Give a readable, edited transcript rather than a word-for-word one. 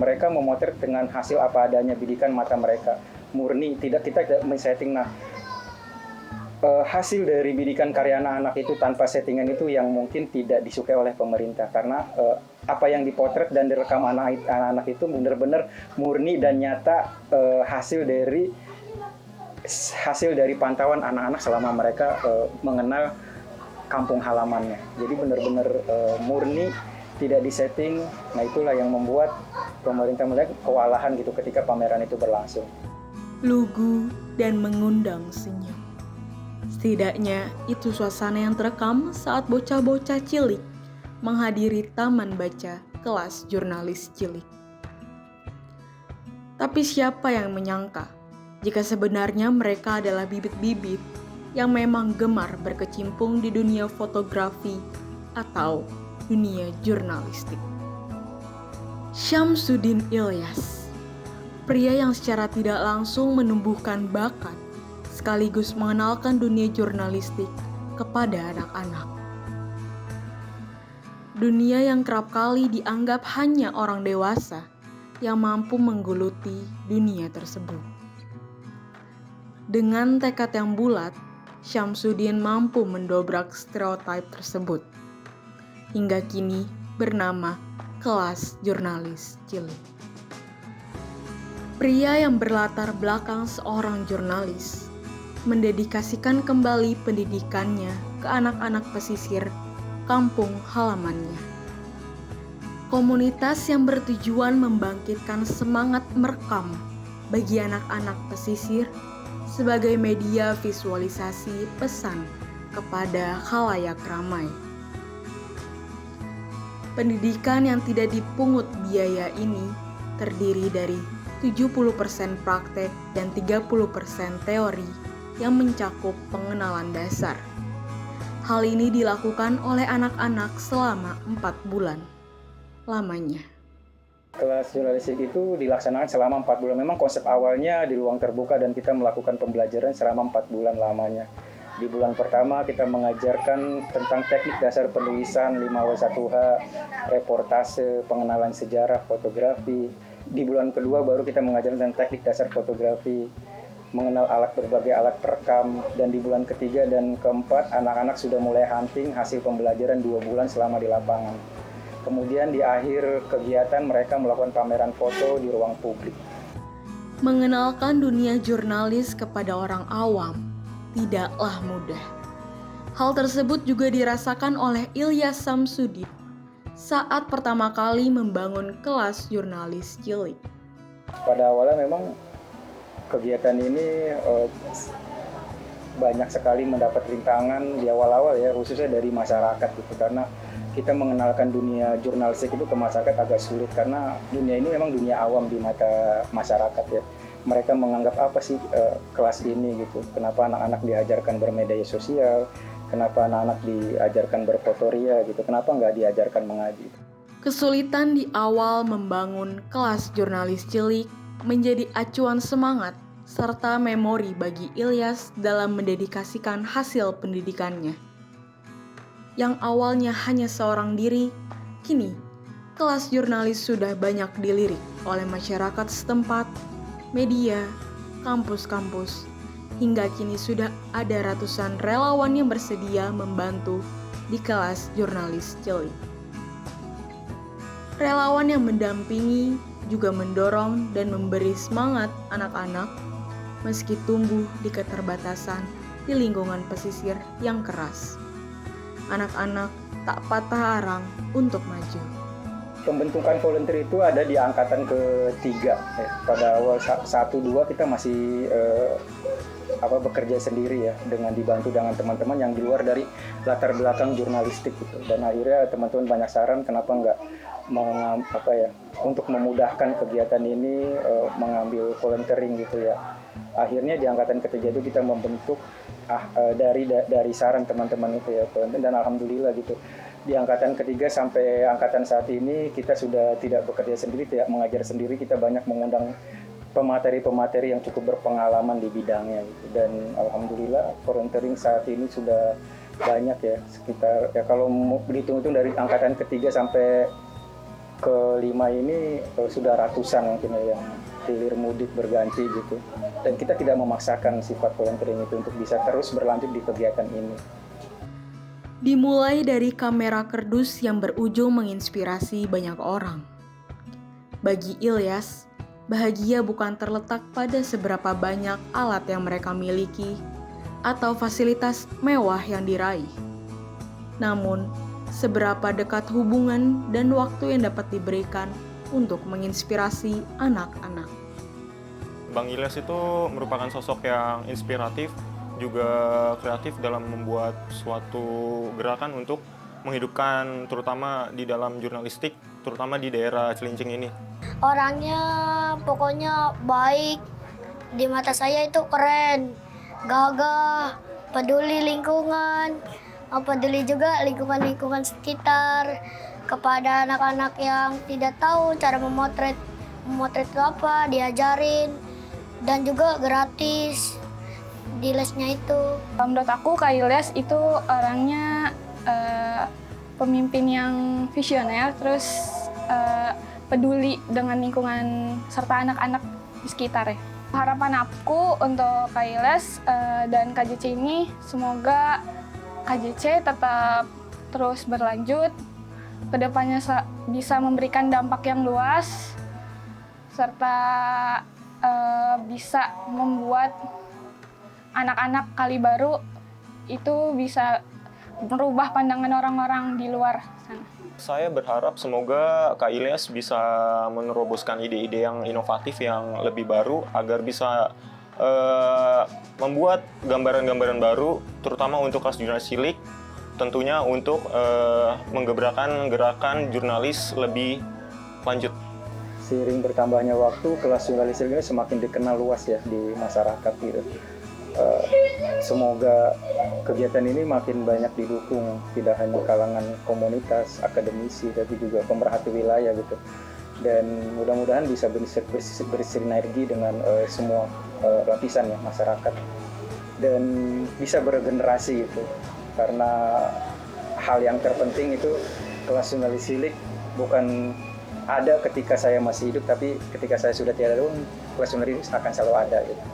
Mereka memotret dengan hasil apa adanya, bidikan mata mereka murni, kita tidak men-setting. Hasil dari bidikan karya anak-anak itu tanpa settingan itu yang mungkin tidak disukai oleh pemerintah, karena apa yang dipotret dan direkam anak-anak itu benar-benar murni dan nyata, hasil dari pantauan anak-anak selama mereka mengenal kampung halamannya. Jadi benar-benar murni, tidak disetting. Nah, itulah yang membuat pemerintah melihat kewalahan gitu ketika pameran itu berlangsung. Lugu dan mengundang senyum. Setidaknya itu suasana yang terekam saat bocah-bocah cilik menghadiri taman baca kelas jurnalis cilik. Tapi siapa yang menyangka jika sebenarnya mereka adalah bibit-bibit yang memang gemar berkecimpung di dunia fotografi atau dunia jurnalistik. Syamsuddin Ilyas, pria yang secara tidak langsung menumbuhkan bakat sekaligus mengenalkan dunia jurnalistik kepada anak-anak. Dunia yang kerap kali dianggap hanya orang dewasa yang mampu menggeluti dunia tersebut. Dengan tekad yang bulat, Syamsuddin mampu mendobrak stereotip tersebut. Hingga kini bernama Kelas Jurnalis Cilik. Pria yang berlatar belakang seorang jurnalis mendedikasikan kembali pendidikannya ke anak-anak pesisir kampung halamannya. Komunitas yang bertujuan membangkitkan semangat merekam bagi anak-anak pesisir sebagai media visualisasi pesan kepada khalayak ramai. Pendidikan yang tidak dipungut biaya ini terdiri dari 70% praktek dan 30% teori yang mencakup pengenalan dasar. Hal ini dilakukan oleh anak-anak selama 4 bulan lamanya. Kelas jurnalistik itu dilaksanakan selama 4 bulan. Memang konsep awalnya di ruang terbuka dan kita melakukan pembelajaran selama 4 bulan lamanya. Di bulan pertama kita mengajarkan tentang teknik dasar penulisan 5W1H, reportase, pengenalan sejarah, fotografi. Di bulan kedua baru kita mengajarkan tentang teknik dasar fotografi, mengenal berbagai alat perekam. Dan di bulan ketiga dan keempat anak-anak sudah mulai hunting hasil pembelajaran 2 bulan selama di lapangan. Kemudian di akhir kegiatan mereka melakukan pameran foto di ruang publik. Mengenalkan dunia jurnalis kepada orang awam tidaklah mudah. Hal tersebut juga dirasakan oleh Ilyas Syamsuddin saat pertama kali membangun kelas jurnalis cilik. Pada awalnya memang kegiatan ini banyak sekali mendapat rintangan di awal-awal ya, khususnya dari masyarakat gitu, karena kita mengenalkan dunia jurnalistik itu ke masyarakat agak sulit karena dunia ini memang dunia awam di mata masyarakat ya. Mereka menganggap apa sih kelas ini gitu, kenapa anak-anak diajarkan bermedia sosial, kenapa anak-anak diajarkan berfotoria gitu, kenapa nggak diajarkan mengaji. Kesulitan di awal membangun kelas jurnalis cilik menjadi acuan semangat serta memori bagi Ilyas dalam mendedikasikan hasil pendidikannya. Yang awalnya hanya seorang diri, kini kelas jurnalis sudah banyak dilirik oleh masyarakat setempat, media, kampus-kampus, hingga kini sudah ada ratusan relawan yang bersedia membantu di kelas jurnalis cilik. Relawan yang mendampingi juga mendorong dan memberi semangat anak-anak meski tumbuh di keterbatasan di lingkungan pesisir yang keras. Anak-anak tak patah arang untuk maju. Pembentukan volunteer itu ada di angkatan ketiga. Pada awal 1-2 kita masih bekerja sendiri ya, dengan dibantu dengan teman-teman yang di luar dari latar belakang jurnalistik gitu. Dan akhirnya teman-teman banyak saran kenapa nggak untuk memudahkan kegiatan ini mengambil volunteering gitu ya. Akhirnya di angkatan ketiga itu kita membentuk dari saran teman-teman itu ya, dan alhamdulillah gitu. Di angkatan ketiga sampai angkatan saat ini kita sudah tidak bekerja sendiri, tidak mengajar sendiri, kita banyak mengundang pemateri-pemateri yang cukup berpengalaman di bidangnya gitu. Dan alhamdulillah volunteering saat ini sudah banyak ya, sekitar ya kalau dihitung-hitung dari angkatan ketiga sampai kelima ini sudah ratusan mungkin ya yang hilir mudik berganti gitu. Dan kita tidak memaksakan sifat volunteering itu untuk bisa terus berlanjut di kegiatan ini. Dimulai dari kamera kerdus yang berujung menginspirasi banyak orang. Bagi Ilyas, bahagia bukan terletak pada seberapa banyak alat yang mereka miliki atau fasilitas mewah yang diraih. Namun, seberapa dekat hubungan dan waktu yang dapat diberikan untuk menginspirasi anak-anak. Bang Ilyas itu merupakan sosok yang inspiratif, juga kreatif dalam membuat suatu gerakan untuk menghidupkan terutama di dalam jurnalistik, terutama di daerah Cilincing ini. Orangnya pokoknya baik, di mata saya itu keren, gagah, peduli lingkungan, peduli juga lingkungan sekitar, kepada anak-anak yang tidak tahu cara memotret itu apa, diajarin, dan juga gratis di lesnya itu. Menurut aku Kak Ilyas itu orangnya pemimpin yang visioner, terus peduli dengan lingkungan serta anak-anak di sekitar ya. Harapan aku untuk Kak Ilyas dan KJC ini semoga KJC tetap terus berlanjut, kedepannya bisa memberikan dampak yang luas, serta bisa membuat anak-anak Kalibaru itu bisa merubah pandangan orang-orang di luar sana. Saya berharap semoga Kak Ilyas bisa meneroboskan ide-ide yang inovatif yang lebih baru agar bisa membuat gambaran-gambaran baru, terutama untuk kelas jurnalis cilik, tentunya untuk menggebrakan gerakan jurnalis lebih lanjut. Seiring bertambahnya waktu, kelas jurnalistik ini semakin dikenal luas ya di masyarakat gitu. Semoga kegiatan ini makin banyak didukung, tidak hanya kalangan komunitas, akademisi, tapi juga pemerhati wilayah gitu. Dan mudah-mudahan bisa bersinergi dengan semua lapisan ya masyarakat dan bisa bergenerasi gitu. Karena hal yang terpenting itu kelas jurnalis cilik bukan ada ketika saya masih hidup, tapi ketika saya sudah tiada pun kelas jurnalis akan selalu ada gitu.